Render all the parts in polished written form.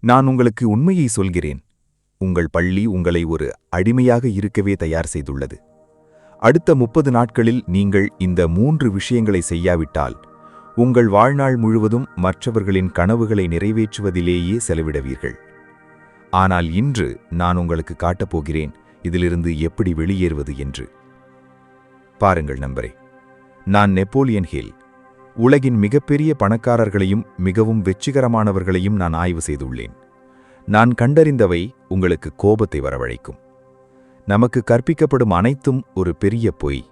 நான் உங்களுக்கு உண்மையை சொல்கிறேன். உங்கள் பள்ளி உங்களை ஒரு அடிமையாக இருக்கவே தயார் செய்துள்ளது. அடுத்த 30 நாட்களில் நீங்கள் இந்த 3 விஷயங்களை செய்யாவிட்டால் உங்கள் வாழ்நாள் முழுவதும் மற்றவர்களின் கனவுகளை நிறைவேற்றுவதிலேயே செலவிடுவீர்கள். ஆனால் இன்று நான் உங்களுக்கு காட்டப்போகிறேன் இதிலிருந்து எப்படி வெளியேறுவது என்று. பாருங்கள் நண்பரே, நான் நெப்போலியன் ஹில். உலகின் மிகப்பெரிய பணக்காரர்களையும் மிகவும் வெற்றிகரமானவர்களையும் நான் ஆய்வு செய்துள்ளேன். நான் கண்டறிந்தவை உங்களுக்கு கோபத்தை வரவழைக்கும். நமக்கு கற்பிக்கப்படும் அனைத்தும் ஒரு பெரிய பொய்.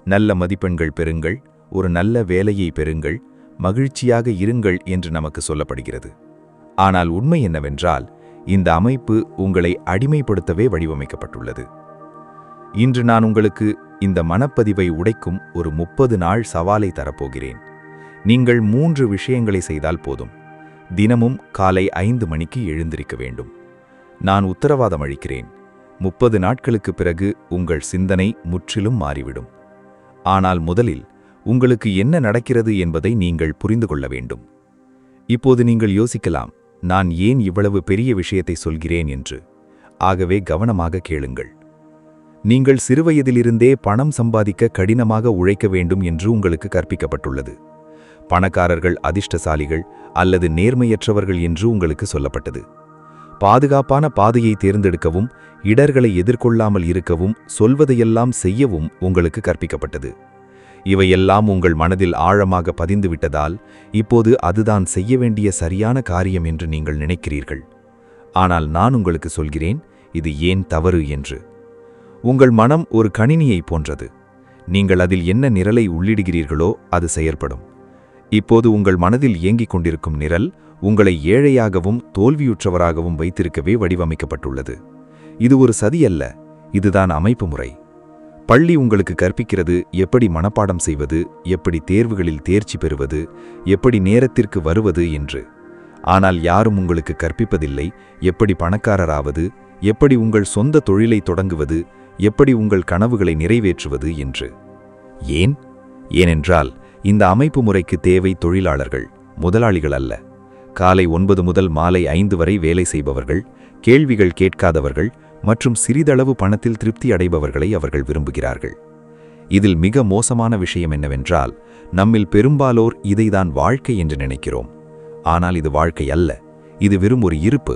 நல்ல மதிப்பெண்கள் பெறுங்கள், ஒரு நல்ல வேலையை பெறுங்கள், மகிழ்ச்சியாக இருங்கள் என்று நமக்கு சொல்லப்படுகிறது. ஆனால் உண்மை என்னவென்றால், இந்த அமைப்பு உங்களை அடிமைப்படுத்தவே வடிவமைக்கப்பட்டுள்ளது. இன்று நான் உங்களுக்கு இந்த மனப்பதிவை உடைக்கும் ஒரு 30 நாள் சவாலை தரப்போகிறேன். நீங்கள் 3 விஷயங்களை செய்தால் போதும். தினமும் காலை 5 மணிக்கு எழுந்திருக்க வேண்டும். நான் உத்தரவாதம் அளிக்கிறேன், 30 நாட்களுக்கு பிறகு உங்கள் சிந்தனை முற்றிலும் மாறிவிடும். ஆனால் முதலில் உங்களுக்கு என்ன நடக்கிறது என்பதை நீங்கள் புரிந்து கொள்ள வேண்டும். இப்போது நீங்கள் யோசிக்கலாம், நான் ஏன் இவ்வளவு பெரிய விஷயத்தை சொல்கிறேன் என்று. ஆகவே கவனமாக கேளுங்கள். நீங்கள் சிறுவயதிலிருந்தே பணம் சம்பாதிக்க கடினமாக உழைக்க வேண்டும் என்று உங்களுக்கு கற்பிக்கப்பட்டுள்ளது. பணக்காரர்கள் அதிர்ஷ்டசாலிகள் அல்லது நேர்மையற்றவர்கள் என்று உங்களுக்கு சொல்லப்பட்டது. பாதுகாப்பான பாதையை தேர்ந்தெடுக்கவும், இடர்களை எதிர்கொள்ளாமல் இருக்கவும், சொல்வதையெல்லாம் செய்யவும் உங்களுக்கு கற்பிக்கப்பட்டது. இவையெல்லாம் உங்கள் மனதில் ஆழமாக பதிந்துவிட்டதால் இப்போது அதுதான் செய்ய வேண்டிய சரியான காரியம் என்று நீங்கள் நினைக்கிறீர்கள். ஆனால் நான் உங்களுக்கு சொல்கிறேன், இது ஏன் தவறு என்று. உங்கள் மனம் ஒரு கணினியை போன்றது. நீங்கள் அதில் என்ன நிரலை உள்ளிடுகிறீர்களோ அது செயல்படும். இப்போது உங்கள் மனதில் இயங்கிக் கொண்டிருக்கும் நிரல் உங்களை ஏழையாகவும் தோல்வியுற்றவராகவும் வைத்திருக்கவே வடிவமைக்கப்பட்டுள்ளது. இது ஒரு சதியல்ல, இதுதான் அமைப்பு முறை. பள்ளி உங்களுக்கு கற்பிக்கிறது எப்படி மனப்பாடம் செய்வது, எப்படி தேர்வுகளில் தேர்ச்சி பெறுவது, எப்படி நேரத்திற்கு வருவது என்று. ஆனால் யாரும் உங்களுக்கு கற்பிப்பதில்லை எப்படி பணக்காரராவது, எப்படி உங்கள் சொந்த தொழிலை தொடங்குவது, எப்படி உங்கள் கனவுகளை நிறைவேற்றுவது என்று. ஏனென்றால் இந்த அமைப்பு முறைக்கு தேவை தொழிலாளர்கள், முதலாளிகள் அல்ல. காலை 9 முதல் மாலை 5 வரை வேலை செய்பவர்கள், கேள்விகள் கேட்காதவர்கள் மற்றும் சிறிதளவு பணத்தில் திருப்தி அடைபவர்களை அவர்கள் விரும்புகிறார்கள். இதில் மிக மோசமான விஷயம் என்னவென்றால், நம்மில் பெரும்பாலோர் இதைதான் வாழ்க்கை என்று நினைக்கிறோம். ஆனால் இது வாழ்க்கை அல்ல, இது வெறும் ஒரு இருப்பு.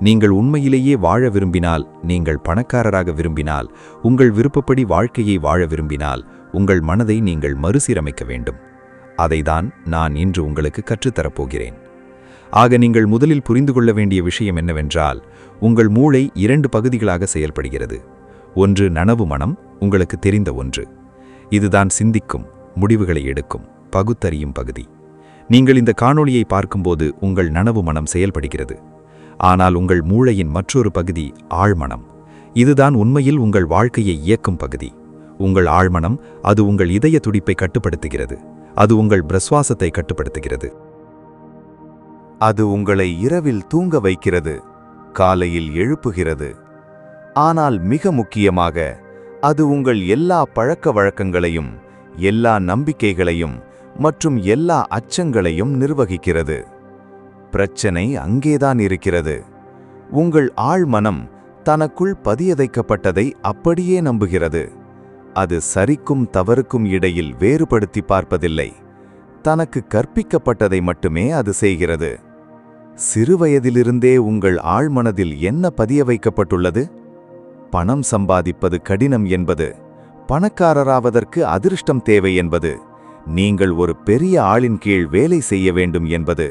நீங்கள் உண்மையிலேயே வாழ விரும்பினால், நீங்கள் பணக்காரராக விரும்பினால், உங்கள் விருப்பப்படி வாழ்க்கையை வாழ விரும்பினால், உங்கள் மனதை நீங்கள் மறுசீரமைக்க வேண்டும். அதைதான் நான் இன்று உங்களுக்கு கற்றுத்தரப்போகிறேன். ஆக நீங்கள் முதலில் புரிந்து கொள்ள வேண்டிய விஷயம் என்னவென்றால், உங்கள் மூளை 2 பகுதிகளாக செயல்படுகிறது. ஒன்று நனவு மனம், உங்களுக்கு தெரிந்த ஒன்று. இதுதான் சிந்திக்கும், முடிவுகளை எடுக்கும், பகுத்தறியும் பகுதி. நீங்கள் இந்த காணொளியை பார்க்கும்போது உங்கள் நனவு மனம் செயல்படுகிறது. ஆனால் உங்கள் மூளையின் மற்றொரு பகுதி ஆழ்மனம். இதுதான் உண்மையில் உங்கள் வாழ்க்கையை இயக்கும் பகுதி. உங்கள் ஆழ்மனம், அது உங்கள் இதய துடிப்பை கட்டுப்படுத்துகிறது. அது உங்கள் பிரஸ்வாசத்தை கட்டுப்படுத்துகிறது. அது உங்களை இரவில் தூங்க வைக்கிறது, காலையில் எழுப்புகிறது. ஆனால் மிக முக்கியமாக, அது உங்கள் எல்லா பழக்க வழக்கங்களையும், எல்லா நம்பிக்கைகளையும் மற்றும் எல்லா அச்சங்களையும் நிர்வகிக்கிறது. பிரச்சனை அங்கேதான் இருக்கிறது. உங்கள் ஆழ்மனம் தனக்குள் பதியதைக்கப்பட்டதை அப்படியே நம்புகிறது. அது சரிக்கும் தவறுக்கும் இடையில் வேறுபடுத்தி பார்ப்பதில்லை. தனக்கு கற்பிக்கப்பட்டதை மட்டுமே அது செய்கிறது. சிறுவயதிலிருந்தே உங்கள் ஆழ்மனதில் என்ன பதிய வைக்கப்பட்டுள்ளது? பணம் சம்பாதிப்பது கடினம் என்பது, பணக்காரராவதற்கு அதிர்ஷ்டம் தேவை என்பது, நீங்கள் ஒரு பெரிய ஆளின் கீழ் வேலை செய்ய வேண்டும் என்பது,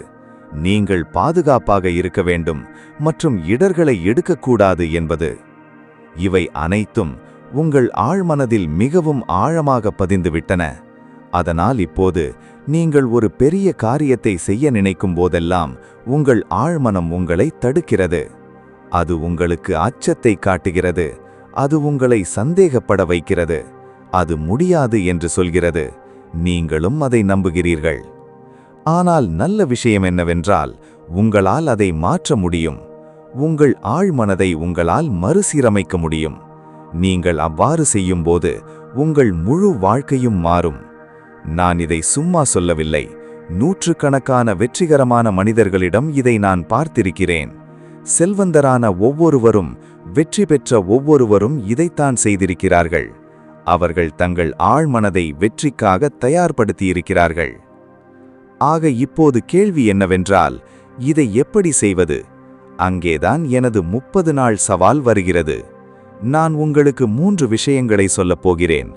நீங்கள் பாதுகாப்பாக இருக்க வேண்டும் மற்றும் இடர்களை எடுக்கக்கூடாது என்பது. இவை அனைத்தும் உங்கள் ஆழ்மனதில் மிகவும் ஆழமாக பதிந்துவிட்டன. அதனால் இப்போது நீங்கள் ஒரு பெரிய காரியத்தை செய்ய நினைக்கும் போதெல்லாம் உங்கள் ஆழ்மனம் உங்களை தடுக்கிறது. அது உங்களுக்கு அச்சத்தை காட்டுகிறது. அது உங்களை சந்தேகப்பட வைக்கிறது. அது முடியாது என்று சொல்கிறது. நீங்களும் அதை நம்புகிறீர்கள். ஆனால் நல்ல விஷயம் என்னவென்றால், உங்களால் அதை மாற்ற முடியும். உங்கள் ஆழ்மனதை உங்களால் மறுசீரமைக்க முடியும். நீங்கள் அவ்வாறு செய்யும்போது உங்கள் முழு வாழ்க்கையும் மாறும். நான் இதை சும்மா சொல்லவில்லை. நூற்றுக்கணக்கான வெற்றிகரமான மனிதர்களிடம் இதை நான் பார்த்திருக்கிறேன். செல்வந்தரான ஒவ்வொருவரும், வெற்றி பெற்ற ஒவ்வொருவரும் இதைத்தான் செய்திருக்கிறார்கள். அவர்கள் தங்கள் ஆழ்மனதை வெற்றிக்காக தயார்படுத்தியிருக்கிறார்கள். ஆக இப்போது கேள்வி என்னவென்றால், இதை எப்படி செய்வது? அங்கேதான் எனது 30 நாள் சவால் வருகிறது. நான் உங்களுக்கு 3 விஷயங்களை சொல்லப் போகிறேன்.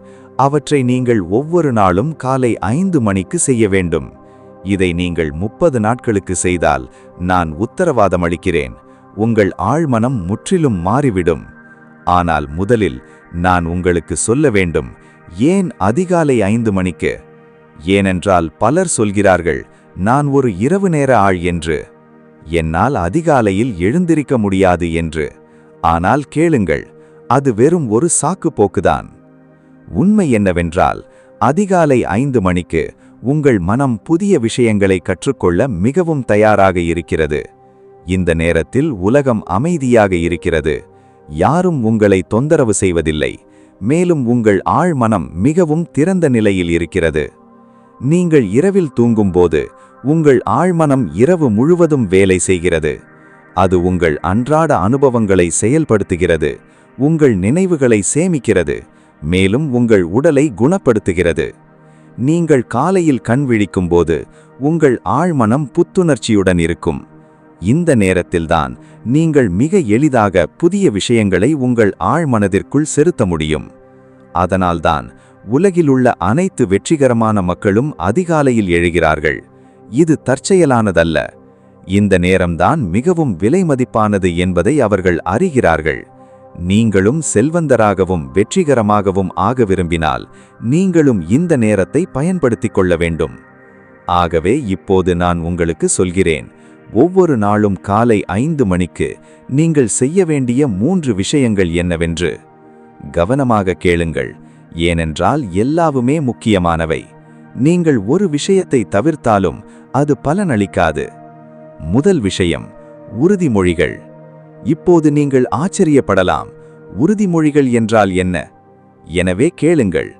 அவற்றை நீங்கள் ஒவ்வொரு நாளும் காலை 5 மணிக்கு செய்ய வேண்டும். இதை நீங்கள் 30 நாட்களுக்கு செய்தால் நான் உத்தரவாதம் அளிக்கிறேன், உங்கள் ஆழ்மனம் முற்றிலும் மாறிவிடும். ஆனால் முதலில் நான் உங்களுக்கு சொல்ல வேண்டும், ஏன் அதிகாலை 5 மணிக்கு? ஏனென்றால் பலர் சொல்கிறார்கள், நான் ஒரு இரவு நேர ஆள் என்று, என்னால் அதிகாலையில் எழுந்திருக்க முடியாது என்று. ஆனால் கேளுங்கள், அது வெறும் ஒரு சாக்கு போக்குதான். உண்மை என்னவென்றால், அதிகாலை 5 மணிக்கு உங்கள் மனம் புதிய விஷயங்களை கற்றுக்கொள்ள மிகவும் தயாராக இருக்கிறது. இந்த நேரத்தில் உலகம் அமைதியாக இருக்கிறது. யாரும் உங்களை தொந்தரவு செய்வதில்லை. மேலும் உங்கள் ஆழ்மனம் மிகவும் திறந்த நிலையில் இருக்கிறது. நீங்கள் இரவில் தூங்கும்போது உங்கள் ஆழ்மனம் இரவு முழுவதும் வேலை செய்கிறது. அது உங்கள் அன்றாட அனுபவங்களை செயல்படுத்துகிறது, உங்கள் நினைவுகளை சேமிக்கிறது, மேலும் உங்கள் உடலை குணப்படுத்துகிறது. நீங்கள் காலையில் கண் விழிக்கும்போது உங்கள் ஆழ்மனம் புத்துணர்ச்சியுடன் இருக்கும். இந்த நேரத்தில்தான் நீங்கள் மிக எளிதாக புதிய விஷயங்களை உங்கள் ஆழ்மனதிற்குள் செலுத்த முடியும். அதனால்தான் உலகிலுள்ள அனைத்து வெற்றிகரமான மக்களும் அதிகாலையில் எழுகிறார்கள். இது தற்செயலானதல்ல. இந்த நேரம்தான் மிகவும் விலைமதிப்பானது என்பதை அவர்கள் அறிகிறார்கள். நீங்களும் செல்வந்தராகவும் வெற்றிகரமாகவும் ஆக விரும்பினால் நீங்களும் இந்த நேரத்தை பயன்படுத்திக் கொள்ள வேண்டும். ஆகவே இப்போது நான் உங்களுக்கு சொல்கிறேன், ஒவ்வொரு நாளும் காலை 5 மணிக்கு நீங்கள் செய்ய வேண்டிய 3 விஷயங்கள் என்னவென்று. கவனமாக கேளுங்கள், ஏனென்றால் எல்லாவுமே முக்கியமானவை. நீங்கள் ஒரு விஷயத்தை தவிர்த்தாலும் அது பலனளிக்காது. முதல் விஷயம், உறுதிமொழிகள். இப்போது நீங்கள் ஆச்சரியப்படலாம், உறுதிமொழிகள் என்றால் என்ன? எனவே கேளுங்கள்.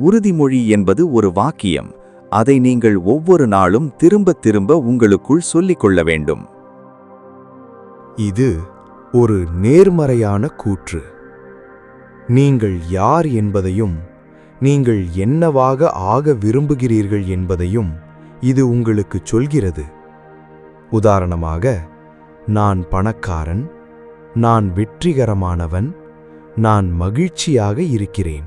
உறுதிமொழி என்பது ஒரு வாக்கியம். அதை நீங்கள் ஒவ்வொரு நாளும் திரும்ப திரும்ப உங்களுக்குள் சொல்லிக் கொள்ள வேண்டும். இது ஒரு நேர்மறையான கூற்று. நீங்கள் யார் என்பதையும், நீங்கள் என்னவாக ஆக விரும்புகிறீர்கள் என்பதையும் இது உங்களுக்கு சொல்கிறது. உதாரணமாக, நான் பணக்காரன், நான் வெற்றிகரமானவன், நான் மகிழ்ச்சியாக இருக்கிறேன்.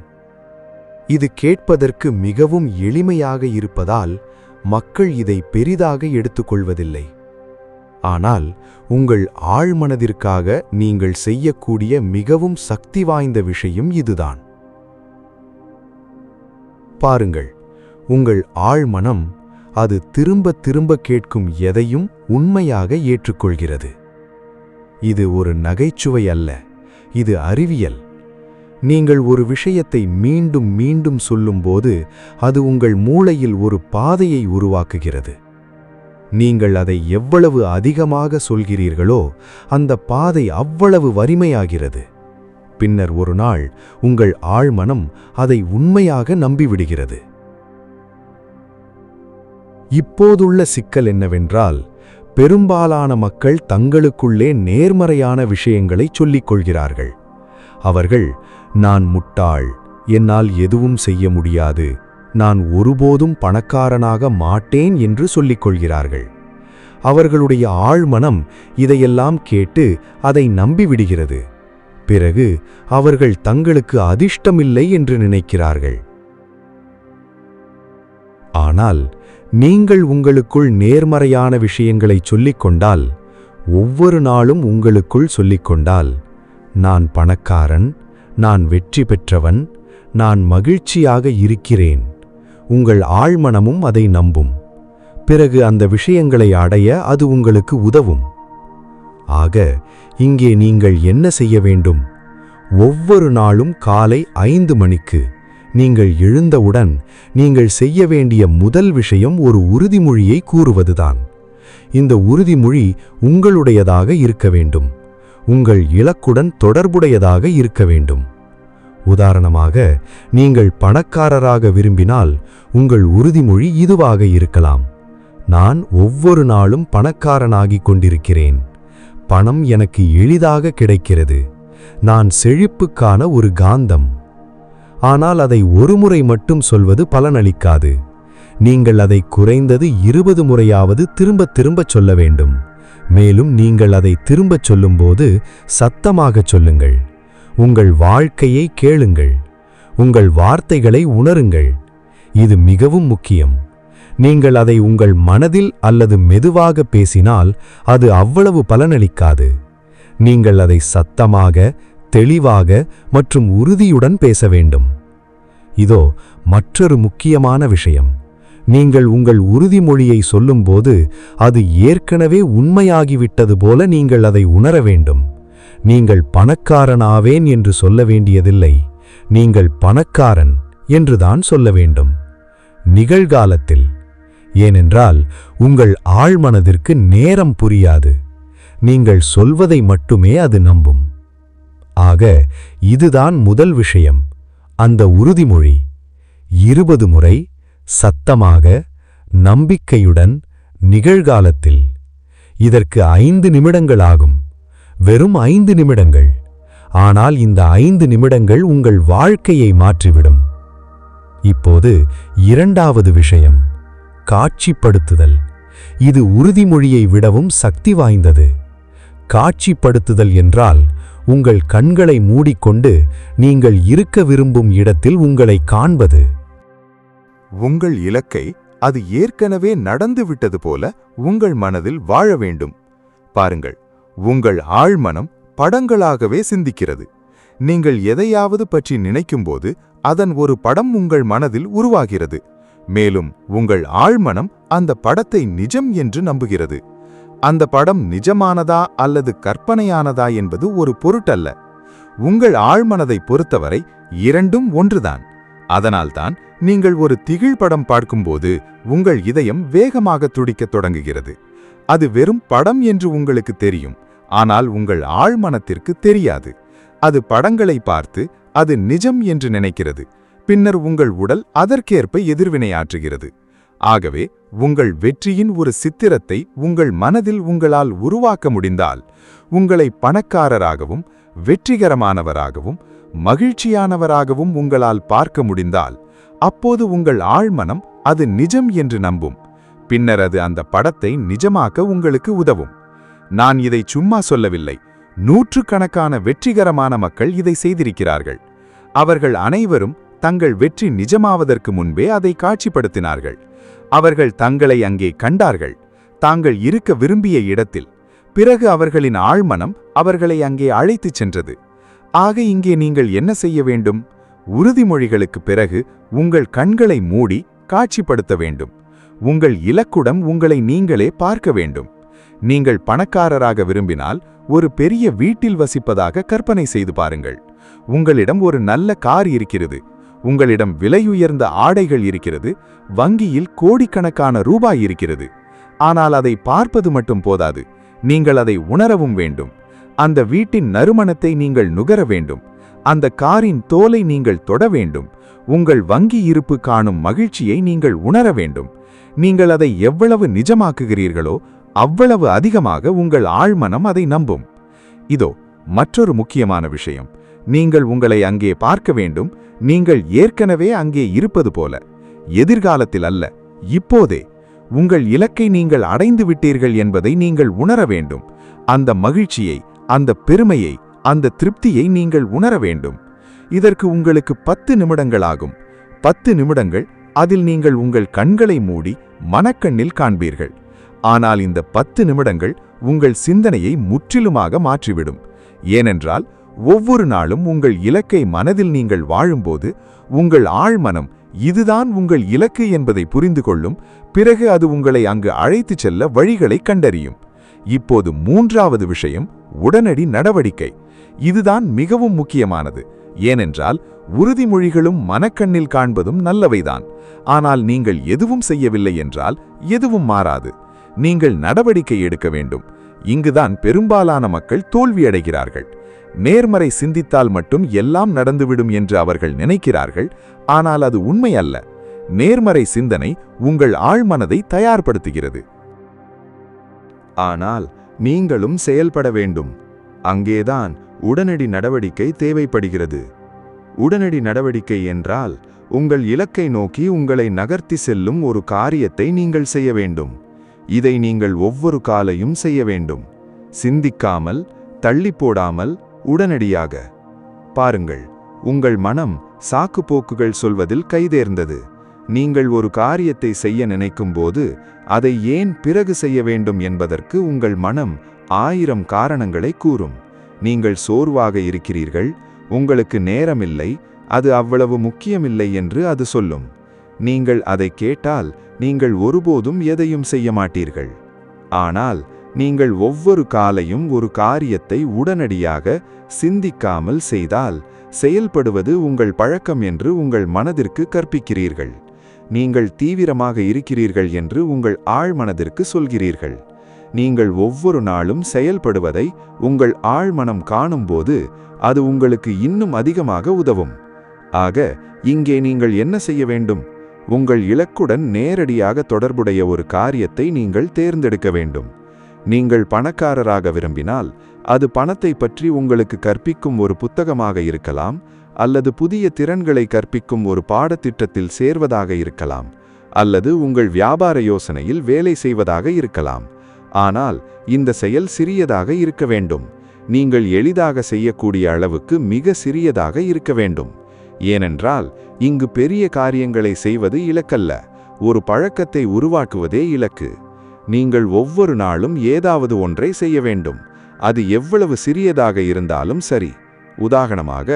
இது கேட்பதற்கு மிகவும் எளிமையாக இருப்பதால் மக்கள் இதை பெரிதாக எடுத்துக்கொள்வதில்லை. ஆனால் உங்கள் ஆழ்மனதிற்காக நீங்கள் செய்யக்கூடிய மிகவும் சக்தி வாய்ந்த விஷயம் இதுதான். பாருங்கள், உங்கள் ஆழ்மனம் அது திரும்ப திரும்ப கேட்கும் எதையும் உண்மையாக ஏற்றுக்கொள்கிறது. இது ஒரு நகைச்சுவை அல்ல, இது அறிவியல். நீங்கள் ஒரு விஷயத்தை மீண்டும் மீண்டும் சொல்லும்போது அது உங்கள் மூளையில் ஒரு பாதையை உருவாக்குகிறது. நீங்கள் அதை எவ்வளவு அதிகமாக சொல்கிறீர்களோ அந்த பாதை அவ்வளவு வலிமையாகிறது. பின்னர் ஒரு நாள் உங்கள் ஆழ்மனம் அதை உண்மையாக நம்பிவிடுகிறது. இப்போதுள்ள சிக்கல் என்னவென்றால், பெரும்பாலான மக்கள் தங்களுக்குள்ளே நேர்மறையான விஷயங்களை சொல்லிக் கொள்கிறார்கள். அவர்கள், நான் முட்டாள், என்னால் எதுவும் செய்ய முடியாது, நான் ஒருபோதும் பணக்காரனாக மாட்டேன் என்று சொல்லிக் கொள்கிறார்கள். அவர்களுடைய ஆழ்மனம் இதையெல்லாம் கேட்டு அதை நம்பிவிடுகிறது. பிறகு அவர்கள் தங்களுக்கு அதிர்ஷ்டமில்லை என்று நினைக்கிறார்கள். ஆனால் நீங்கள் உங்களுக்குள் நேர்மறையான விஷயங்களை சொல்லிக்கொண்டால், ஒவ்வொரு நாளும் உங்களுக்குள் சொல்லிக்கொண்டால், நான் பணக்காரன், நான் வெற்றி பெற்றவன், நான் மகிழ்ச்சியாக இருக்கிறேன், உங்கள் ஆழ்மனமும் அதை நம்பும். பிறகு அந்த விஷயங்களை அடைய அது உங்களுக்கு உதவும். ஆக இங்கே நீங்கள் என்ன செய்ய வேண்டும்? ஒவ்வொரு நாளும் காலை 5 மணிக்கு நீங்கள் எழுந்தவுடன் நீங்கள் செய்ய வேண்டிய முதல் விஷயம் ஒரு உறுதிமொழியை கூறுவதுதான். இந்த உறுதிமொழி உங்களுடையதாக இருக்க வேண்டும், உங்கள் இலக்குடன் தொடர்புடையதாக இருக்க வேண்டும். உதாரணமாக, நீங்கள் பணக்காரராக விரும்பினால் உங்கள் உறுதிமொழி இதுவாக இருக்கலாம்: நான் ஒவ்வொரு நாளும் பணக்காரனாகிக் கொண்டிருக்கிறேன். பணம் எனக்கு எளிதாக கிடைக்கிறது. நான் செழிப்புக்கான ஒரு காந்தம். ஆனால் அதை ஒருமுறை மட்டும் சொல்வது பலனளிக்காது. நீங்கள் அதை குறைந்தது 20 முறையாவது திரும்பத் திரும்பச் சொல்ல வேண்டும். மேலும் நீங்கள் அதை திரும்பச் சொல்லும்போது சத்தமாகச் சொல்லுங்கள். உங்கள் வாழ்க்கையை கேளுங்கள். உங்கள் வார்த்தைகளை உணருங்கள். இது மிகவும் முக்கியம். நீங்கள் அதை உங்கள் மனதில் அல்லது மெதுவாக பேசினால் அது அவ்வளவு பலனளிக்காது. நீங்கள் அதை சத்தமாக, தெளிவாக மற்றும் உறுதியுடன் பேச வேண்டும். இதோ மற்றொரு முக்கியமான விஷயம். நீங்கள் உங்கள் உறுதிமொழியை சொல்லும்போது அது ஏற்கனவே உண்மையாகிவிட்டது போல நீங்கள் அதை உணர வேண்டும். நீங்கள் பணக்காரனாவேன் என்று சொல்ல வேண்டியதில்லை. நீங்கள் பணக்காரன் என்றுதான் சொல்ல வேண்டும். நிகழ்காலத்தில். ஏனென்றால் உங்கள் ஆழ்மனதிற்கு நேரம் புரியாது. நீங்கள் சொல்வதை மட்டுமே அது நம்பும். ஆக இதுதான் முதல் விஷயம். அந்த உறுதிமொழி 20 முறை சத்தமாக, நம்பிக்கையுடன், நிகழ்காலத்தில். இதற்கு 5 நிமிடங்கள் ஆகும். வெறும் 5 நிமிடங்கள். ஆனால் இந்த 5 நிமிடங்கள் உங்கள் வாழ்க்கையை மாற்றிவிடும். இப்போது இரண்டாவது விஷயம், காட்சிப்படுத்துதல். இது உறுதிமொழியை விடவும் சக்தி வாய்ந்தது. காட்சிப்படுத்துதல் என்றால் உங்கள் கண்களை மூடிக்கொண்டு நீங்கள் இருக்க விரும்பும் இடத்தில் உங்களை காண்பது. உங்கள் இலக்கை அது ஏற்கனவே நடந்துவிட்டது போல உங்கள் மனதில் வாழ வேண்டும். பாருங்கள், உங்கள் ஆழ்மனம் படங்களாகவே சிந்திக்கிறது. நீங்கள் எதையாவது பற்றி நினைக்கும்போது அதன் ஒரு படம் உங்கள் மனதில் உருவாகிறது. மேலும் உங்கள் ஆழ்மனம் அந்த படத்தை நிஜம் என்று நம்புகிறது. அந்த படம் நிஜமானதா அல்லது கற்பனையானதா என்பது ஒரு பொருட்டல்ல. உங்கள் ஆழ்மனதை பொறுத்தவரை இரண்டும் ஒன்றுதான். அதனால்தான் நீங்கள் ஒரு திகில் படம் பார்க்கும்போது உங்கள் இதயம் வேகமாக துடிக்கத் தொடங்குகிறது. அது வெறும் படம் என்று உங்களுக்கு தெரியும், ஆனால் உங்கள் ஆழ்மனத்திற்கு தெரியாது. அது படங்களை பார்த்து அது நிஜம் என்று நினைக்கிறது. பின்னர் உங்கள் உடல் அதற்கேற்ப எதிர்வினையாற்றுகிறது. ஆகவே உங்கள் வெற்றியின் ஒரு சித்திரத்தை உங்கள் மனதில் உங்களால் உருவாக்க முடிந்தால், உங்களை பணக்காரராகவும் வெற்றிகரமானவராகவும் மகிழ்ச்சியானவராகவும் உங்களால் பார்க்க முடிந்தால், அப்போது உங்கள் ஆழ்மனம் அது நிஜம் என்று நம்பும். பின்னர் அது அந்த படத்தை நிஜமாக்க உங்களுக்கு உதவும். நான் இதை சும்மா சொல்லவில்லை. நூற்றுக்கணக்கான வெற்றிகரமான மக்கள் இதை செய்திருக்கிறார்கள். அவர்கள் அனைவரும் தங்கள் வெற்றி நிஜமாவதற்கு முன்பே அதை காட்சிப்படுத்தினார்கள். அவர்கள் தங்களை அங்கே கண்டார்கள், தாங்கள் இருக்க விரும்பிய இடத்தில். பிறகு அவர்களின் ஆழ்மனம் அவர்களை அங்கே அழைத்துச் சென்றது. ஆக இங்கே நீங்கள் என்ன செய்ய வேண்டும்? உறுதிமொழிகளுக்கு பிறகு உங்கள் கண்களை மூடி காட்சிப்படுத்த வேண்டும். உங்கள் இலக்குடன் உங்களை நீங்களே பார்க்க வேண்டும். நீங்கள் பணக்காரராக விரும்பினால் ஒரு பெரிய வீட்டில் வசிப்பதாக கற்பனை செய்து பாருங்கள். உங்களிடம் ஒரு நல்ல கார் இருக்கிறது. உங்களிடம் விலையுயர்ந்த ஆடைகள் இருக்கிறது. வங்கியில் கோடிக்கணக்கான ரூபாய் இருக்கிறது. ஆனால் அதை பார்ப்பது மட்டும் போதாது. நீங்கள் அதை உணரவும் வேண்டும். அந்த வீட்டின் நறுமணத்தை நீங்கள் நுகர வேண்டும். அந்த காரின் தோலை நீங்கள் தொட வேண்டும். உங்கள் வங்கி இருப்பு காணும் மகிழ்ச்சியை நீங்கள் உணர வேண்டும். நீங்கள் அதை எவ்வளவு நிஜமாக்குகிறீர்களோ அவ்வளவு அதிகமாக உங்கள் ஆழ்மனம் அதை நம்பும். இதோ மற்றொரு முக்கியமான விஷயம். நீங்கள் உங்களை அங்கே பார்க்க வேண்டும். நீங்கள் ஏற்கனவே அங்கே இருப்பது போல. எதிர்காலத்தில் அல்ல, இப்போதே. உங்கள் இலக்கை நீங்கள் அடைந்து விட்டீர்கள் என்பதை நீங்கள் உணர வேண்டும். அந்த மகிழ்ச்சியை, அந்த பெருமையை, அந்த திருப்தியை நீங்கள் உணர வேண்டும். இதற்கு உங்களுக்கு 10 நிமிடங்கள் ஆகும். 10 நிமிடங்கள். அதில் நீங்கள் உங்கள் கண்களை மூடி மனக்கண்ணில் காண்பீர்கள். ஆனால் இந்த 10 நிமிடங்கள் உங்கள் சிந்தனையை முற்றிலுமாக மாற்றிவிடும். ஏனென்றால் ஒவ்வொரு நாளும் உங்கள் இலக்கை மனதில் நீங்கள் வாழும்போது உங்கள் ஆழ்மனம் இதுதான் உங்கள் இலக்கு என்பதை புரிந்து கொள்ளும். பிறகு அது உங்களை அங்கு அழைத்துச் செல்ல வழிகளை கண்டறியும். இப்போது மூன்றாவது விஷயம், உடனடி நடவடிக்கை. இதுதான் மிகவும் முக்கியமானது. ஏனென்றால் உறுதிமொழிகளும் மனக்கண்ணில் காண்பதும் நல்லவைதான். ஆனால் நீங்கள் எதுவும் செய்யவில்லை என்றால் எதுவும் மாறாது. நீங்கள் நடவடிக்கை எடுக்க வேண்டும். இங்குதான் பெரும்பாலான மக்கள் தோல்வியடைகிறார்கள். நேர்மறை சிந்தித்தால் மட்டும் எல்லாம் நடந்துவிடும் என்று அவர்கள் நினைக்கிறார்கள். ஆனால் அது உண்மை அல்ல. நேர்மறை சிந்தனை உங்கள் ஆழ்மனதை தயார்படுத்துகிறது. ஆனால் நீங்களும் செயல்பட வேண்டும். அங்கேதான் உடனடி நடவடிக்கை தேவைப்படுகிறது. உடனடி நடவடிக்கை என்றால் உங்கள் இலக்கை நோக்கி உங்களை நகர்த்தி செல்லும் ஒரு காரியத்தை நீங்கள் செய்ய வேண்டும். இதை நீங்கள் ஒவ்வொரு காலையும் செய்ய வேண்டும். சிந்திக்காமல், தள்ளி போடாமல், உடனடியாக. பாருங்கள், உங்கள் மனம் சாக்குப்போக்குகள் சொல்வதில் கைதேர்ந்தது. நீங்கள் ஒரு காரியத்தை செய்ய நினைக்கும் போது அதை ஏன் பிறகு செய்ய வேண்டும் என்பதற்கு உங்கள் மனம் 1000 காரணங்களை கூறும். நீங்கள் சோர்வாக இருக்கிறீர்கள், உங்களுக்கு நேரமில்லை, அது அவ்வளவு முக்கியமில்லை என்று அது சொல்லும். நீங்கள் அதை கேட்டால் நீங்கள் ஒருபோதும் எதையும் செய்ய மாட்டீர்கள். ஆனால் நீங்கள் ஒவ்வொரு காலையும் ஒரு காரியத்தை உடனடியாக சிந்திக்காமல் செய்தால் செயல்படுவது உங்கள் பழக்கம் என்று உங்கள் மனதிற்கு கற்பிக்கிறீர்கள். நீங்கள் தீவிரமாக இருக்கிறீர்கள் என்று உங்கள் ஆழ்மனதிற்கு சொல்கிறீர்கள். நீங்கள் ஒவ்வொரு நாளும் செயல்படுவதை உங்கள் ஆழ்மனம் காணும்போது அது உங்களுக்கு இன்னும் அதிகமாக உதவும். ஆக இங்கே நீங்கள் என்ன செய்ய வேண்டும்? உங்கள் இலக்குடன் நேரடியாக தொடர்புடைய ஒரு காரியத்தை நீங்கள் தேர்ந்தெடுக்க வேண்டும். நீங்கள் பணக்காரராக விரும்பினால் அது பணத்தை பற்றி உங்களுக்கு கற்பிக்கும் ஒரு புத்தகமாக இருக்கலாம், அல்லது புதிய திறன்களை கற்பிக்கும் ஒரு பாடத்திட்டத்தில் சேர்வதாக இருக்கலாம், அல்லது உங்கள் வியாபார யோசனையில் வேலை செய்வதாக இருக்கலாம். ஆனால் இந்த செயல் சிறியதாக இருக்க வேண்டும். நீங்கள் எளிதாக செய்யக்கூடிய அளவுக்கு மிக சிறியதாக இருக்க வேண்டும். ஏனென்றால் இங்கு பெரிய காரியங்களை செய்வது இலக்கல்ல, ஒரு பழக்கத்தை உருவாக்குவதே இலக்கு. நீங்கள் ஒவ்வொரு நாளும் ஏதாவது ஒன்றை செய்ய வேண்டும். அது எவ்வளவு சிறியதாக இருந்தாலும் சரி. உதாரணமாக,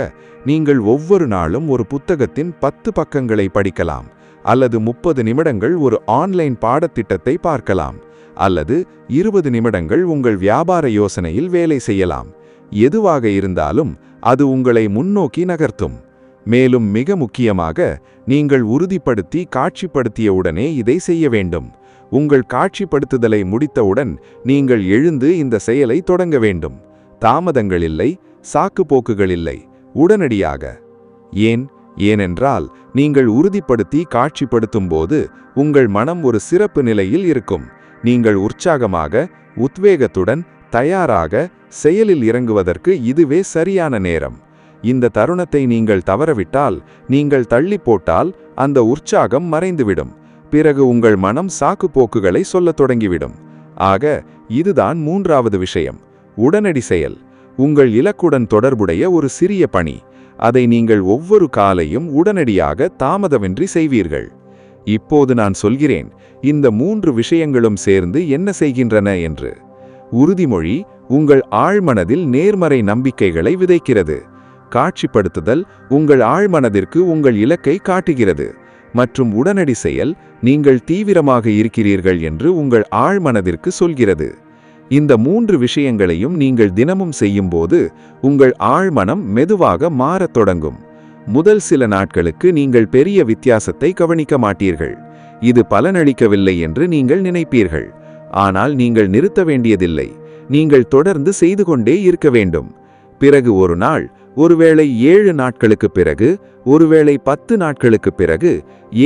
நீங்கள் ஒவ்வொரு நாளும் ஒரு புத்தகத்தின் 10 பக்கங்களை படிக்கலாம், அல்லது 30 நிமிடங்கள் ஒரு ஆன்லைன் பாடத்திட்டத்தை பார்க்கலாம், அல்லது 20 நிமிடங்கள் உங்கள் வியாபார யோசனையில் வேலை செய்யலாம். எதுவாக இருந்தாலும் அது உங்களை முன்னோக்கி நகர்த்தும். மேலும் மிக முக்கியமாக, நீங்கள் உறுதிப்படுத்தி காட்சிப்படுத்திய உடனே இதை செய்ய வேண்டும். உங்கள் காட்சிப்படுத்துதலை முடித்தவுடன் நீங்கள் எழுந்து இந்த செயலை தொடங்க வேண்டும். தாமதங்கள் இல்லை, சாக்குப்போக்குகள் இல்லை, உடனடியாக. ஏனென்றால் நீங்கள் உறுதிப்படுத்தி காட்சிப்படுத்தும் போது உங்கள் மனம் ஒரு சிறப்பு நிலையில் இருக்கும். நீங்கள் உற்சாகமாக, உத்வேகத்துடன், தயாராக செயலில் இறங்குவதற்கு இதுவே சரியான நேரம். இந்த தருணத்தை நீங்கள் தவறவிட்டால், நீங்கள் தள்ளி போட்டால் அந்த உற்சாகம் மறைந்துவிடும். பிறகு உங்கள் மனம் சாக்குப்போக்குகளை சொல்லத் தொடங்கிவிடும். ஆக இதுதான் 3வது விஷயம், உடனடி செயல். உங்கள் இலக்குடன் தொடர்புடைய ஒரு சிறிய பணி. அதை நீங்கள் ஒவ்வொரு காலையும் உடனடியாக தாமதமின்றி செய்வீர்கள். இப்போது நான் சொல்கிறேன், இந்த 3 விஷயங்களும் சேர்ந்து என்ன செய்கின்றன என்று. உறுதிமொழி உங்கள் ஆழ்மனதில் நேர்மறை நம்பிக்கைகளை விதைக்கிறது. காட்சிப்படுத்துதல் உங்கள் ஆழ்மனதிற்கு உங்கள் இலக்கை காட்டுகிறது. மற்றும் உடனடி செயல் நீங்கள் தீவிரமாக இருக்கிறீர்கள் என்று உங்கள் ஆழ்மனதிற்கு சொல்கிறது. இந்த 3 விஷயங்களையும் நீங்கள் தினமும் செய்யும்போது உங்கள் ஆழ்மனம் மெதுவாக மாறத் தொடங்கும். முதல் சில நாட்களுக்கு நீங்கள் பெரிய வித்தியாசத்தை கவனிக்க மாட்டீர்கள். இது பலனளிக்கவில்லை என்று நீங்கள் நினைப்பீர்கள். ஆனால் நீங்கள் நிறுத்த வேண்டியதில்லை. நீங்கள் தொடர்ந்து செய்து கொண்டே இருக்க வேண்டும். பிறகு ஒரு நாள், ஒருவேளை 7 நாட்களுக்கு பிறகு, ஒருவேளை 10 நாட்களுக்கு பிறகு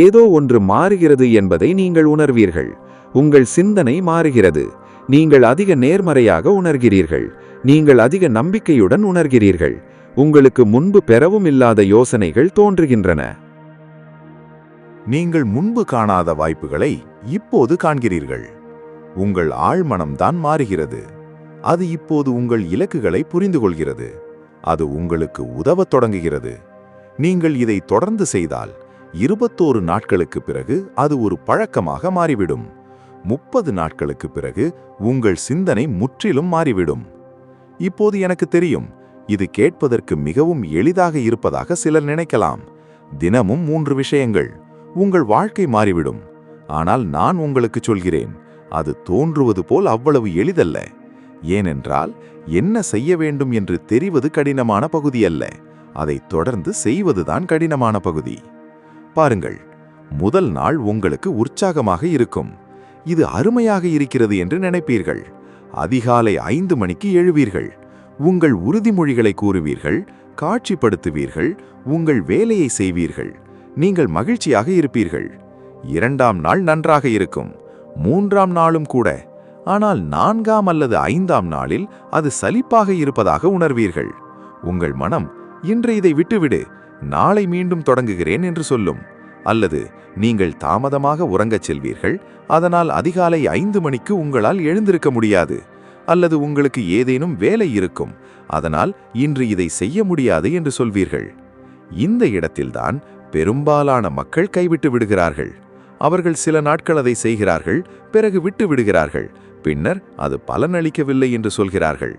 ஏதோ ஒன்று மாறுகிறது என்பதை நீங்கள் உணர்வீர்கள். உங்கள் சிந்தனை மாறுகிறது. நீங்கள் அதிக நேர்மறையாக உணர்கிறீர்கள். நீங்கள் அதிக நம்பிக்கையுடன் உணர்கிறீர்கள். உங்களுக்கு முன்பு பெறவும் இல்லாத யோசனைகள் தோன்றுகின்றன. நீங்கள் முன்பு காணாத வாய்ப்புகளை இப்போது காண்கிறீர்கள். உங்கள் ஆழ்மனம்தான் மாறுகிறது. அது இப்போது உங்கள் இலக்குகளை புரிந்து கொள்கிறது. அது உங்களுக்கு உதவத் தொடங்குகிறது. நீங்கள் இதை தொடர்ந்து செய்தால் 21 நாட்களுக்கு பிறகு அது ஒரு பழக்கமாக மாறிவிடும். 30 நாட்களுக்கு பிறகு உங்கள் சிந்தனை முற்றிலும் மாறிவிடும். இப்போது எனக்கு தெரியும், இது கேட்பதற்கு மிகவும் எளிதாக இருப்பதாக சிலர் நினைக்கலாம். தினமும் 3 விஷயங்கள், உங்கள் வாழ்க்கை மாறிவிடும். ஆனால் நான் உங்களுக்கு சொல்கிறேன், அது தோன்றுவது போல் அவ்வளவு எளிதல்ல. ஏனென்றால் என்ன செய்ய வேண்டும் என்று தெரிவது கடினமான பகுதி அல்ல, அதை தொடர்ந்து செய்வதுதான் கடினமான பகுதி. பாருங்கள், முதல் நாள் உங்களுக்கு உற்சாகமாக இருக்கும். இது அருமையாக இருக்கிறது என்று நினைப்பீர்கள். அதிகாலை 5 மணிக்கு எழுவீர்கள். உங்கள் உறுதிமொழிகளை கூறுவீர்கள், காட்சிப்படுத்துவீர்கள், உங்கள் வேலையை செய்வீர்கள். நீங்கள் மகிழ்ச்சியாக இருப்பீர்கள். 2ஆம் நாள் நன்றாக இருக்கும், 3ஆம் நாளும் கூட. ஆனால் 4ஆம் அல்லது 5ஆம் நாளில் அது சலிப்பாக இருப்பதாக உணர்வீர்கள். உங்கள் மனம், இன்று இதை விட்டுவிடு, நாளை மீண்டும் தொடங்குகிறேன் என்று சொல்லும். அல்லது நீங்கள் தாமதமாக உறங்கச் செல்வீர்கள், அதனால் அதிகாலை 5 மணிக்கு உங்களால் எழுந்திருக்க முடியாது. அல்லது உங்களுக்கு ஏதேனும் வேலை இருக்கும், அதனால் இன்று இதை செய்ய முடியாது என்று சொல்வீர்கள். இந்த இடத்தில்தான் பெரும்பாலான மக்கள் கைவிட்டு விடுகிறார்கள். அவர்கள் சில நாட்கள் அதை செய்கிறார்கள், பிறகு விட்டு விடுகிறார்கள், பின்னர் அது பலனளிக்கவில்லை என்று சொல்கிறார்கள்.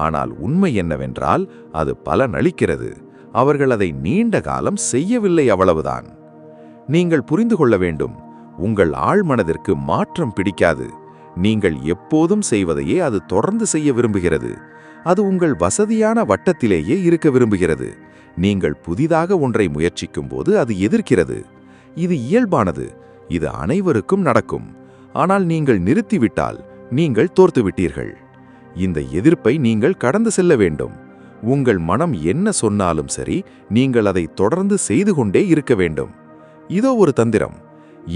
ஆனால் உண்மை என்னவென்றால் அது பலனளிக்கிறது. அவர்கள் அதை நீண்ட காலம் செய்யவில்லை, அவ்வளவுதான். நீங்கள் புரிந்து கொள்ள வேண்டும், உங்கள் ஆழ்மனதிற்கு மாற்றம் பிடிக்காது. நீங்கள் எப்போதும் செய்வதையே அது தொடர்ந்து செய்ய விரும்புகிறது. அது உங்கள் வசதியான வட்டத்திலேயே இருக்க விரும்புகிறது. நீங்கள் புதிதாக ஒன்றை முயற்சிக்கும் போது அது எதிர்க்கிறது. இது இயல்பானது, இது அனைவருக்கும் நடக்கும். ஆனால் நீங்கள் நிறுத்திவிட்டால் நீங்கள் தோர்த்துவிட்டீர்கள். இந்த எதிர்ப்பை நீங்கள் கடந்து செல்ல வேண்டும். உங்கள் மனம் என்ன சொன்னாலும் சரி, நீங்கள் அதை தொடர்ந்து செய்து கொண்டே இருக்க வேண்டும். இதோ ஒரு தந்திரம்.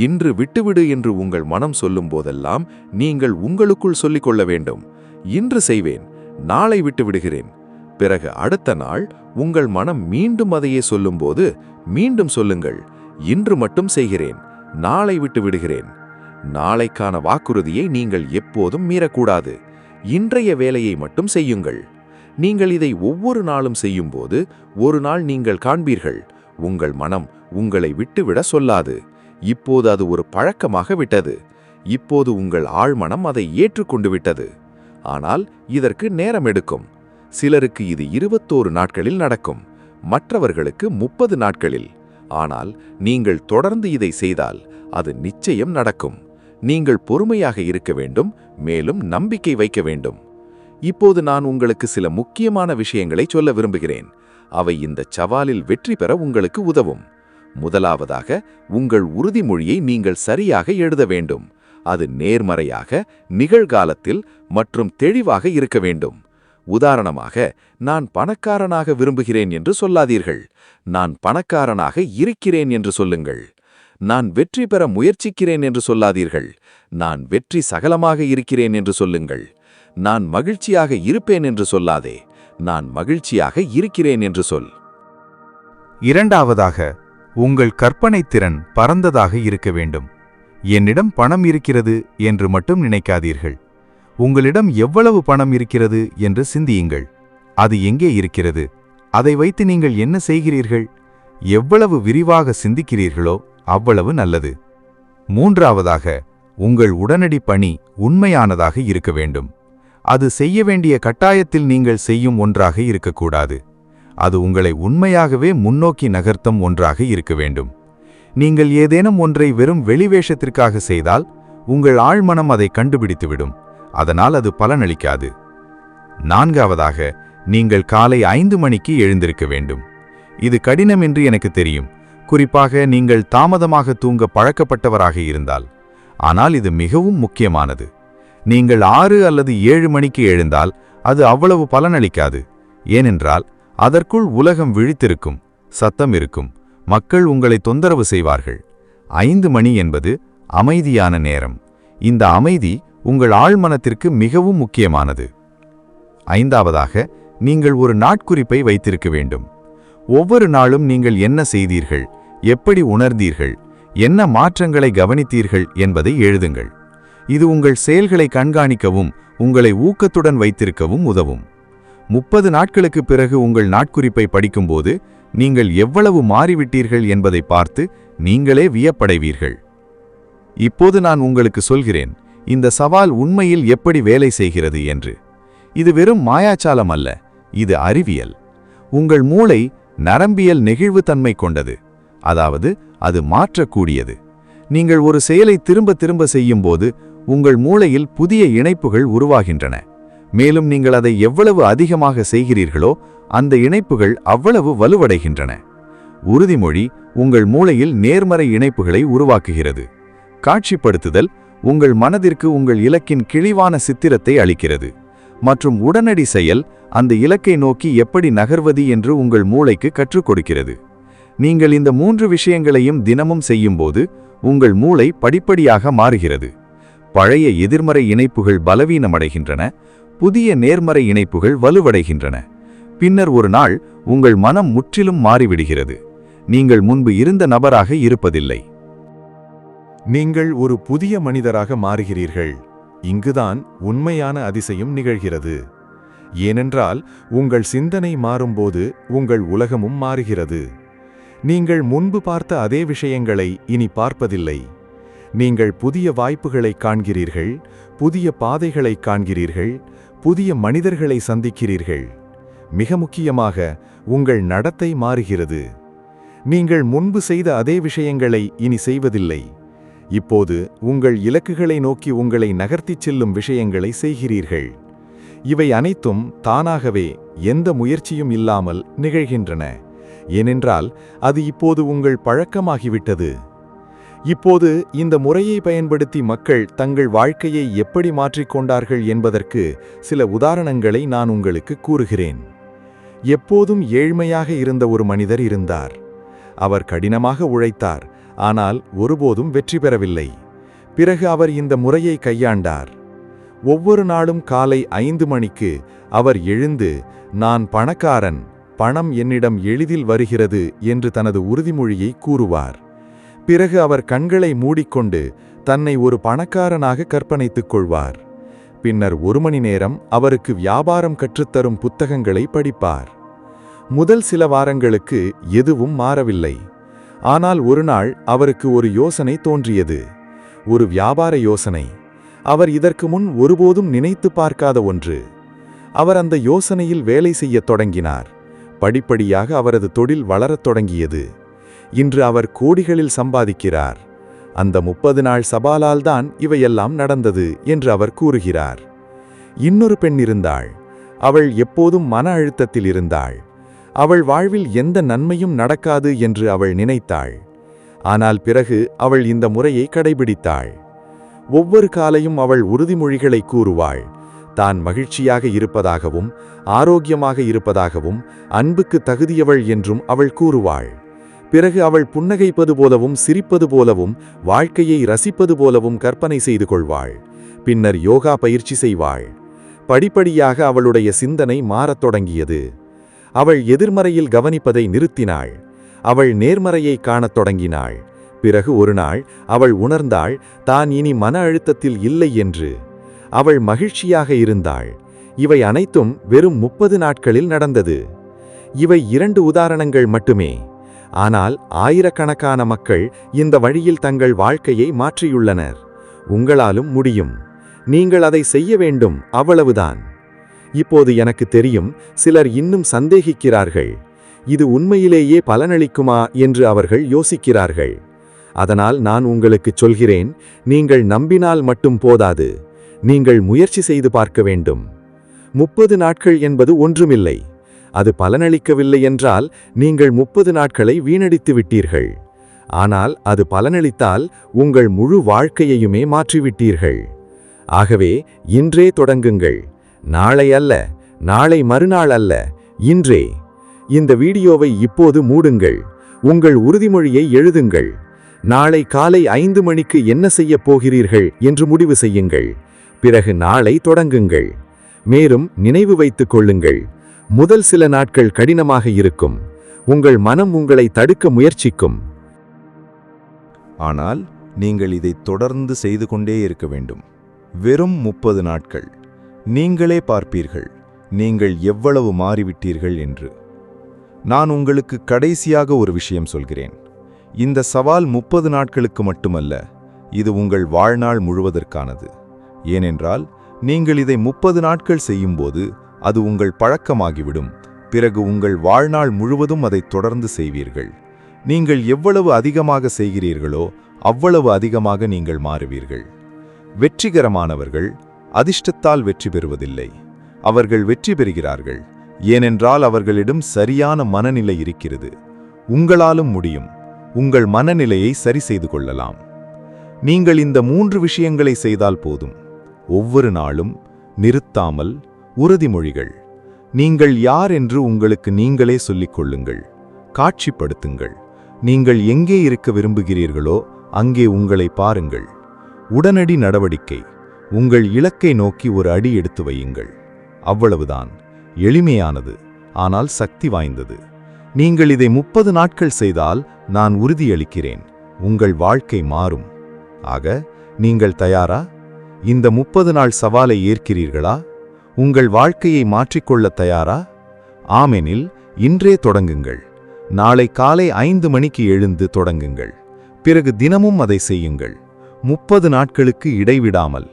இன்று விட்டுவிடு என்று உங்கள் மனம் சொல்லும் போதெல்லாம் நீங்கள் உங்களுக்குள் சொல்லிக் கொள்ள வேண்டும், இன்று செய்வேன், நாளை விட்டு விடுகிறேன். பிறகு அடுத்த நாள் உங்கள் மனம் மீண்டும் அதையே சொல்லும்போது மீண்டும் சொல்லுங்கள், இன்று மட்டும் செய்கிறேன், நாளை விட்டு விடுகிறேன். நாளைக்கான வாக்குறுதியை நீங்கள் எப்போதும் மீறக்கூடாது. இன்றைய வேலையை மட்டும் செய்யுங்கள். நீங்கள் இதை ஒவ்வொரு நாளும் செய்யும்போது ஒரு நாள் நீங்கள் காண்பீர்கள், உங்கள் மனம் உங்களை விட்டுவிட சொல்லாது. இப்போது அது ஒரு பழக்கமாக விட்டது. இப்போது உங்கள் ஆழ்மனம் அதை ஏற்றுக்கொண்டு விட்டது. ஆனால் இதற்கு நேரம் எடுக்கும். சிலருக்கு இது 21 நாட்களில் நடக்கும், மற்றவர்களுக்கு 30 நாட்களில். ஆனால் நீங்கள் தொடர்ந்து இதை செய்தால் அது நிச்சயம் நடக்கும். நீங்கள் பொறுமையாக இருக்க வேண்டும், மேலும் நம்பிக்கை வைக்க வேண்டும். இப்போது நான் உங்களுக்கு சில முக்கியமான விஷயங்களை சொல்ல விரும்புகிறேன். அவை இந்த சவாலில் வெற்றி பெற உங்களுக்கு உதவும். முதலாவதாக, உங்கள் உறுதிமொழியை நீங்கள் சரியாக எழுத வேண்டும். அது நேர்மறையாக, நிகழ்காலத்தில் மற்றும் தெளிவாக இருக்க வேண்டும். உதாரணமாக, நான் பணக்காரனாக விரும்புகிறேன் என்று சொல்லாதீர்கள். நான் பணக்காரனாக இருக்கிறேன் என்று சொல்லுங்கள். நான் வெற்றி பெற முயற்சிக்கிறேன் என்று சொல்லாதீர்கள். நான் வெற்றி சகலமாக இருக்கிறேன் என்று சொல்லுங்கள். நான் மகிழ்ச்சியாக இருப்பேன் என்று சொல்லாதே, நான் மகிழ்ச்சியாக இருக்கிறேன் என்று சொல். இரண்டாவதாக, உங்கள் கற்பனை திறன் பரந்ததாக இருக்க வேண்டும். என்னிடம் பணம் இருக்கிறது என்று மட்டும் நினைக்காதீர்கள். உங்களிடம் எவ்வளவு பணம் இருக்கிறது என்று சிந்தியுங்கள். அது எங்கே இருக்கிறது? அதை வைத்து நீங்கள் என்ன செய்கிறீர்கள்? எவ்வளவு விரிவாக சிந்திக்கிறீர்களோ அவ்வளவு நல்லது. மூன்றாவதாக, உங்கள் உடனடி பணி உண்மையானதாக இருக்க வேண்டும். அது செய்ய வேண்டிய கட்டாயத்தில் நீங்கள் செய்யும் ஒன்றாக இருக்கக்கூடாது. அது உங்களை உண்மையாகவே முன்னோக்கி நகர்த்தும் ஒன்றாக இருக்க வேண்டும். நீங்கள் ஏதேனும் ஒன்றை வெறும் வெளிவேஷத்திற்காக செய்தால் உங்கள் ஆழ்மனம் அதை கண்டுபிடித்துவிடும். அதனால் அது பலனளிக்காது. நான்காவதாக, நீங்கள் காலை 5 மணிக்கு எழுந்திருக்க வேண்டும். இது கடினம் என்று எனக்கு தெரியும், குறிப்பாக நீங்கள் தாமதமாக தூங்க பழக்கப்பட்டவராக இருந்தால். ஆனால் இது மிகவும் முக்கியமானது. நீங்கள் 6 அல்லது 7 மணிக்கு எழுந்தால் அது அவ்வளவு பலனளிக்காது. ஏனென்றால் அதற்குள் உலகம் விழித்திருக்கும், சத்தம் இருக்கும், மக்கள் உங்களை தொந்தரவு செய்வார்கள். 5 மணி என்பது அமைதியான நேரம். இந்த அமைதி உங்கள் ஆழ்மனத்திற்கு மிகவும் முக்கியமானது. ஐந்தாவதாக, நீங்கள் ஒரு நாட்குறிப்பை வைத்திருக்க வேண்டும். ஒவ்வொரு நாளும் நீங்கள் என்ன செய்தீர்கள், எப்படி உணர்ந்தீர்கள், என்ன மாற்றங்களை கவனித்தீர்கள் என்பதை எழுதுங்கள். இது உங்கள் செயல்களை கண்காணிக்கவும் உங்களை ஊக்கத்துடன் வைத்திருக்கவும் உதவும். 30 நாட்களுக்கு பிறகு உங்கள் நாட்குறிப்பை படிக்கும்போது நீங்கள் எவ்வளவு மாறிவிட்டீர்கள் என்பதை பார்த்து நீங்களே வியப்படைவீர்கள். இப்போது நான் உங்களுக்கு சொல்கிறேன், இந்த சவால் உண்மையில் எப்படி வேலை செய்கிறது என்று. இது வெறும் மாயாச்சாலம் அல்ல, இது அறிவியல். உங்கள் மூளை நரம்பியல் நெகிழ்வுத்தன்மை கொண்டது, அதாவது அது மாற்றக்கூடியது. நீங்கள் ஒரு செயலை திரும்ப திரும்ப செய்யும்போது உங்கள் மூளையில் புதிய இணைப்புகள் உருவாகின்றன. மேலும் நீங்கள் அதை எவ்வளவு அதிகமாக செய்கிறீர்களோ அந்த இணைப்புகள் அவ்வளவு வலுவடைகின்றன. உறுதிமொழி உங்கள் மூளையில் நேர்மறை இணைப்புகளை உருவாக்குகிறது. காட்சிப்படுத்துதல் உங்கள் மனதிற்கு உங்கள் இலக்கின் கிழிவான சித்திரத்தை அளிக்கிறது. மற்றும் உடனடி செயல் அந்த இலக்கை நோக்கி எப்படி நகர்வது என்று உங்கள் மூளைக்கு கற்றுக் கொடுக்கிறது. நீங்கள் இந்த 3 விஷயங்களையும் தினமும் செய்யும்போது உங்கள் மூளை படிப்படியாக மாறுகிறது. பழைய எதிர்மறை இணைப்புகள் பலவீனமடைகின்றன, புதிய நேர்மறை இணைப்புகள் வலுவடைகின்றன. பின்னர் ஒரு நாள் உங்கள் மனம் முற்றிலும் மாறிவிடுகிறது. நீங்கள் முன்பு இருந்த நபராக இருப்பதில்லை. நீங்கள் ஒரு புதிய மனிதராக மாறுகிறீர்கள். இங்குதான் உண்மையான அதிசயம் நிகழ்கிறது. ஏனென்றால் உங்கள் சிந்தனை மாறும்போது உங்கள் உலகமும் மாறுகிறது. நீங்கள் முன்பு பார்த்த அதே விஷயங்களை இனி பார்ப்பதில்லை. நீங்கள் புதிய வாய்ப்புகளை காண்கிறீர்கள், புதிய பாதைகளை காண்கிறீர்கள், புதிய மனிதர்களை சந்திக்கிறீர்கள். மிக முக்கியமாக உங்கள் நடத்தை மாறுகிறது. நீங்கள் முன்பு செய்த அதே விஷயங்களை இனி செய்வதில்லை. இப்போது உங்கள் இலக்குகளை நோக்கி உங்களை நகர்த்திச் செல்லும் விஷயங்களை செய்கிறீர்கள். இவை அனைத்தும் தானாகவே எந்த முயற்சியும் இல்லாமல் நிகழ்கின்றன. ஏனென்றால் அது இப்போது உங்கள் பழக்கமாகிவிட்டது. இப்போது இந்த முறையை பயன்படுத்தி மக்கள் தங்கள் வாழ்க்கையை எப்படி மாற்றிக்கொண்டார்கள் என்பதற்கு சில உதாரணங்களை நான் உங்களுக்கு கூறுகிறேன். எப்போதும் ஏழ்மையாக இருந்த ஒரு மனிதர் இருந்தார். அவர் கடினமாக உழைத்தார், ஆனால் ஒருபோதும் வெற்றி பெறவில்லை. பிறகு அவர் இந்த முறையை கையாண்டார். ஒவ்வொரு நாளும் காலை 5 மணிக்கு அவர் எழுந்து, நான் பணக்காரன், பணம் என்னிடம் எளிதில் வருகிறது என்று தனது உறுதிமொழியை கூறுவார். பிறகு அவர் கண்களை மூடிக்கொண்டு தன்னை ஒரு பணக்காரனாக கற்பனைத்துக் கொள்வார். பின்னர் 1 மணி நேரம் அவருக்கு வியாபாரம் கற்றுத்தரும் புத்தகங்களை படிப்பார். முதல் சில வாரங்களுக்கு எதுவும் மாறவில்லை. ஆனால் ஒரு நாள் அவருக்கு ஒரு யோசனை தோன்றியது. ஒரு வியாபார யோசனை. அவர் இதற்கு முன் ஒருபோதும் நினைத்து பார்க்காத ஒன்று. அவர் அந்த யோசனையில் வேலை செய்யத் தொடங்கினார். படிப்படியாக அவரது தொழில் வளரத் தொடங்கியது. இன்று அவர் கோடிகளில் சம்பாதிக்கிறார். அந்த 30 நாள் சவாலால் தான் இவையெல்லாம் நடந்தது என்று அவர் கூறுகிறார். இன்னொரு பெண் இருந்தாள். அவள் எப்போதும் மன அழுத்தத்தில் இருந்தாள். அவள் வாழ்வில் எந்த நன்மையும் நடக்காது என்று அவள் நினைத்தாள். ஆனால் பிறகு அவள் இந்த முறையை கடைபிடித்தாள். ஒவ்வொரு காலையும் அவள் உறுதிமொழிகளை கூறுவாள். தான் மகிழ்ச்சியாக இருப்பதாகவும், ஆரோக்கியமாக இருப்பதாகவும், அன்புக்கு தகுதியவள் என்றும் அவள் கூறுவாள். பிறகு அவள் புன்னகைப்பது போலவும், சிரிப்பது போலவும், வாழ்க்கையை ரசிப்பது போலவும் கற்பனை செய்து கொள்வாள். பின்னர் யோகா பயிற்சி செய்வாள். படிப்படியாக அவளுடைய சிந்தனை மாறத் தொடங்கியது. அவள் எதிர்மறையில் கவனிப்பதை நிறுத்தினாள். அவள் நேர்மறையை காணத் தொடங்கினாள். பிறகு ஒரு நாள் அவள் உணர்ந்தாள், தான் இனி மன அழுத்தத்தில் இல்லை என்று. அவள் மகிழ்ச்சியாக இருந்தாள். இவை அனைத்தும் வெறும் 30 நாட்களில் நடந்தது. இவை 2 உதாரணங்கள் மட்டுமே. ஆனால் ஆயிரக்கணக்கான மக்கள் இந்த வழியில் தங்கள் வாழ்க்கையை மாற்றியுள்ளனர். உங்களாலும் முடியும். நீங்கள் அதை செய்ய வேண்டும், அவ்வளவுதான். இப்போது எனக்கு தெரியும், சிலர் இன்னும் சந்தேகிக்கிறார்கள். இது உண்மையிலேயே பலனளிக்குமா என்று அவர்கள் யோசிக்கிறார்கள். அதனால் நான் உங்களுக்குச் சொல்கிறேன், நீங்கள் நம்பினால் மட்டும் போதாது. நீங்கள் முயற்சி செய்து பார்க்க வேண்டும். 30 நாட்கள் என்பது ஒன்றுமில்லை. அது பலனளிக்கவில்லை என்றால் நீங்கள் 30 நாட்களை வீணடித்து விட்டீர்கள். ஆனால் அது பலனளித்தால் உங்கள் முழு வாழ்க்கையையுமே மாற்றிவிட்டீர்கள். ஆகவே இன்றே தொடங்குங்கள். நாளை அல்ல, நாளை மறுநாள் அல்ல, இன்றே. இந்த வீடியோவை இப்போது மூடுங்கள். உங்கள் உறுதிமொழியை எழுதுங்கள். நாளை காலை 5 மணிக்கு என்ன செய்யப் போகிறீர்கள் என்று முடிவு செய்யுங்கள். பிறகு நாளை தொடங்குங்கள். மேலும் நினைவு வைத்துக் கொள்ளுங்கள், முதல் சில நாட்கள் கடினமாக இருக்கும். உங்கள் மனம் உங்களை தடுக்க முயற்சிக்கும். ஆனால் நீங்கள் இதை தொடர்ந்து செய்து கொண்டே இருக்க வேண்டும். வெறும் 30 நாட்கள். நீங்களே பார்ப்பீர்கள் நீங்கள் எவ்வளவு மாறிவிட்டீர்கள் என்று. நான் உங்களுக்கு கடைசியாக ஒரு விஷயம் சொல்கிறேன். இந்த சவால் 30 நாட்களுக்கு மட்டுமல்ல, இது உங்கள் வாழ்நாள் முழுவதற்கானது. ஏனென்றால் நீங்கள் இதை 30 நாட்கள் செய்யும்போது அது உங்கள் பழக்கமாகிவிடும். பிறகு உங்கள் வாழ்நாள் முழுவதும் அதை தொடர்ந்து செய்வீர்கள். நீங்கள் எவ்வளவு அதிகமாக செய்கிறீர்களோ அவ்வளவு அதிகமாக நீங்கள் மாறுவீர்கள். வெற்றிகரமானவர்கள் அதிர்ஷ்டத்தால் வெற்றி பெறுவதில்லை. அவர்கள் வெற்றி பெறுகிறார்கள் ஏனென்றால் அவர்களிடம் சரியான மனநிலை இருக்கிறது. உங்களாலும் முடியும். உங்கள் மனநிலையை சரி செய்து கொள்ளலாம். நீங்கள் இந்த 3 விஷயங்களை செய்தால் போதும். ஒவ்வொரு நாளும் நிறுத்தாமல் உறுதிமொழிகள். நீங்கள் யார் என்று உங்களுக்கு நீங்களே சொல்லிக் கொள்ளுங்கள். காட்சிப்படுத்துங்கள். நீங்கள் எங்கே இருக்க விரும்புகிறீர்களோ அங்கே உங்களை பாருங்கள். உடனடி நடவடிக்கை. உங்கள் இலக்கை நோக்கி ஒரு அடி எடுத்து வையுங்கள். அவ்வளவுதான். எளிமையானது, ஆனால் சக்தி வாய்ந்தது. நீங்கள் இதை 30 நாட்கள் செய்தால் நான் உறுதியளிக்கிறேன், உங்கள் வாழ்க்கை மாறும். ஆக, நீங்கள் தயாரா? இந்த 30 நாள் சவாலை ஏற்கிறீர்களா? உங்கள் வாழ்க்கையை மாற்றிக்கொள்ள தயாரா? ஆமெனில் இன்றே தொடங்குங்கள். நாளை காலை 5 மணிக்கு எழுந்து தொடங்குங்கள். பிறகு தினமும் அதை செய்யுங்கள். 30 நாட்களுக்கு இடைவிடாமல்.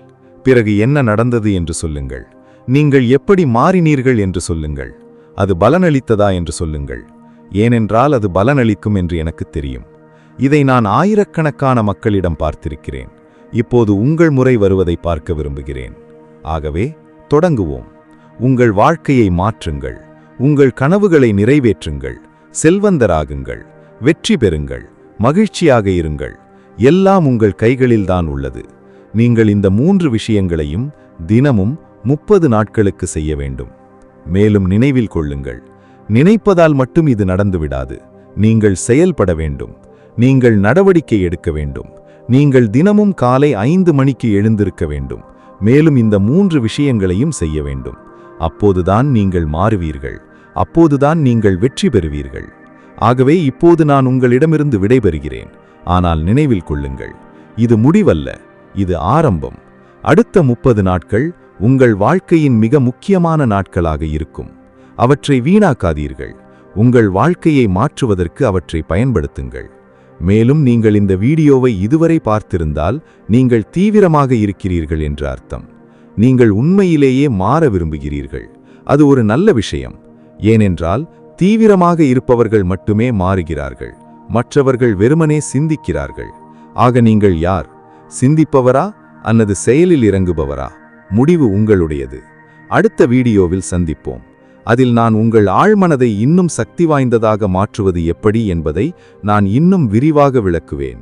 பிறகு என்ன நடந்தது என்று சொல்லுங்கள். நீங்கள் எப்படி மாறினீர்கள் என்று சொல்லுங்கள். அது பலனளித்ததா என்று சொல்லுங்கள். ஏனென்றால் அது பலனளிக்கும் என்று எனக்கு தெரியும். இதை நான் ஆயிரக்கணக்கான மக்களிடம் பார்த்திருக்கிறேன். இப்போது உங்கள் முறை வருவதை பார்க்க விரும்புகிறேன். ஆகவே தொடங்குவோம். உங்கள் வாழ்க்கையை மாற்றுங்கள். உங்கள் கனவுகளை நிறைவேற்றுங்கள். செல்வந்தராகுங்கள். வெற்றி பெறுங்கள். மகிழ்ச்சியாக இருங்கள். எல்லாம் உங்கள் கைகளில்தான் உள்ளது. நீங்கள் இந்த 3 விஷயங்களையும் தினமும் 30 நாட்களுக்கு செய்ய வேண்டும். மேலும் நினைவில் கொள்ளுங்கள், நினைப்பதால் மட்டும் இது நடந்துவிடாது. நீங்கள் செயல்பட வேண்டும். நீங்கள் நடவடிக்கை எடுக்க வேண்டும். நீங்கள் தினமும் காலை 5 மணிக்கு எழுந்திருக்க வேண்டும். மேலும் இந்த 3 விஷயங்களையும் செய்ய வேண்டும். அப்போதுதான் நீங்கள் மாறுவீர்கள். அப்போதுதான் நீங்கள் வெற்றி பெறுவீர்கள். ஆகவே இப்போது நான் உங்களிடமிருந்து விடைபெறுகிறேன். ஆனால் நினைவில் கொள்ளுங்கள், இது முடிவல்ல, இது ஆரம்பம். அடுத்த 30 நாட்கள் உங்கள் வாழ்க்கையின் மிக முக்கியமான நாட்களாக இருக்கும். அவற்றை வீணாக்காதீர்கள். உங்கள் வாழ்க்கையை மாற்றுவதற்கு அவற்றை பயன்படுத்துங்கள். மேலும் நீங்கள் இந்த வீடியோவை இதுவரை பார்த்திருந்தால் நீங்கள் தீவிரமாக இருக்கிறீர்கள் என்று அர்த்தம். நீங்கள் உண்மையிலேயே மாற விரும்புகிறீர்கள். அது ஒரு நல்ல விஷயம். ஏனென்றால் தீவிரமாக இருப்பவர்கள் மட்டுமே மாறுகிறார்கள். மற்றவர்கள் வெறுமனே சிந்திக்கிறார்கள். ஆக நீங்கள் யார்? சிந்திப்பவரா அல்லது செயலில் இறங்குபவரா? முடிவு உங்களுடையது. அடுத்த வீடியோவில் சந்திப்போம். அதில் நான் உங்கள் ஆழ்மனதை இன்னும் சக்தி வாய்ந்ததாக மாற்றுவது எப்படி என்பதை நான் இன்னும் விரிவாக விளக்குவேன்.